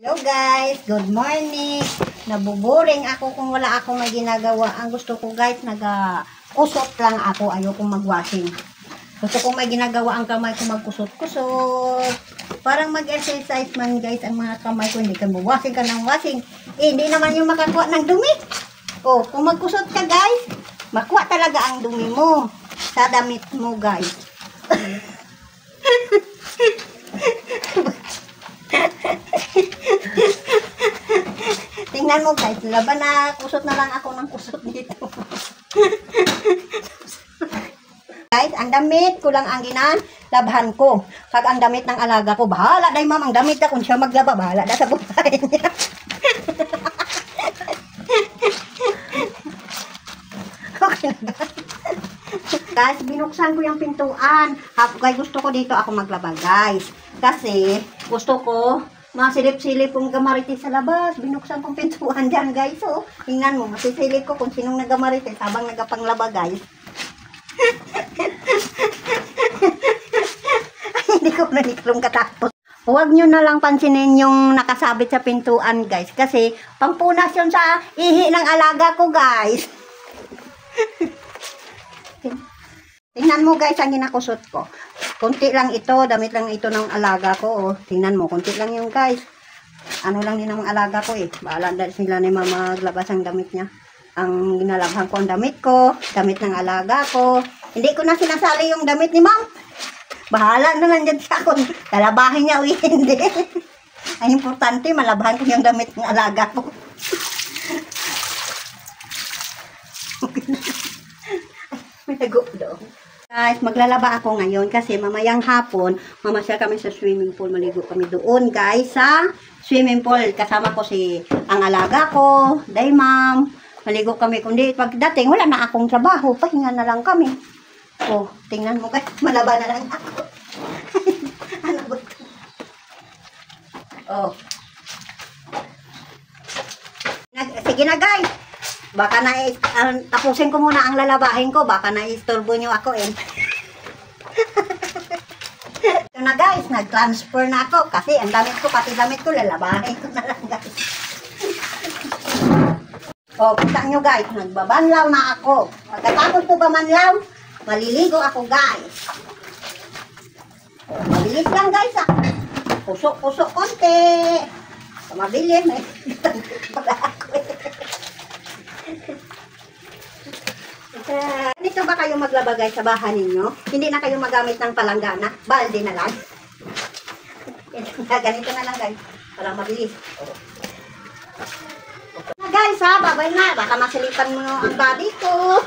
Hello guys, good morning. Nabuboring ako kung wala akong may ginagawa. Ang gusto ko guys, nag-kusot lang ako. Ayoko mag-washing. Gusto kong may ginagawa ang kamay ko magkusot-kusot. Parang mag-exercise man guys ang mga kamay ko. Hindi ka washing ka ng washing. Hindi naman yung makakuha ng dumi. Oh, kung magkusot ka guys, makuha talaga ang dumi mo sa damit mo guys. Tingnan mo guys, laban na kusot na lang ako ng kusot dito. Guys, ang damit ko lang ang ginalabhan ko. Pag ang damit ng alaga ko, bahala dahil ma'am, ang damit na kung siya maglaba, bahala na sa buhay niya. Okay na guys, binuksan ko yung pintuan. Kaya gusto ko dito ako maglaba guys. Kasi gusto ko masilip-silip kong gamarites sa labas. Binuksan kong pintuan dyan guys. So, tingnan mo, masisilip ko kung sinong nagamarites habang nagapanglaba guys. Hindi ko nanikrong katapos. Huwag nyo na lang pansinin yung nakasabit sa pintuan guys. Kasi pampunas yun sa ihi ng alaga ko guys. Tingnan mo guys ang ginakusot ko. Kunti lang ito, damit lang ito ng alaga ko. Oh. Tingnan mo, kunti lang yung guys. Ano lang din ng alaga ko eh. Bahala dahil sila ni mama maglabas ang damit niya. Ang ginalabhan ko ang damit ko, damit ng alaga ko. Hindi ko na sinasali yung damit ni ma'am. Bahala na lang dyan siya kung lalabahin niya o hindi. Ang importante, malabhan ko yung damit ng alaga ko. May nago doon. Guys, maglalaba ako ngayon kasi mamayang hapon, mamasyal kami sa swimming pool. Maligo kami doon, guys, sa swimming pool. Kasama ko ang alaga ko, day ma'am. Maligo kami. Kundi pagdating, wala na akong trabaho. Pahinga na lang kami. Oh, tingnan mo guys, malaba na lang ako. Ano ba ito? Oh. Sige na guys. Baka tapusin ko muna ang lalabahin ko. Baka na-istorbo nyo ako eh. Ito na guys, nag-transfer na ako. Kasi ang damit ko, pati damit ko, lalabahin ko na lang guys. O, kita nyo guys, nagbabanlaw na ako. Pagkatapos ko bamanlaw, maliligo ako guys. O, mabilis lang guys ah. Pusok-pusok konti. Mabilis. Wala ako eh. Ganito ba kayo maglaba guys sa bahay ninyo? Hindi na kayo magamit ng palanggana? Balde na lang. Ganito na lang guys. Para mabilis. Guys ha, babay na. Baka masilipan mo ang body ko.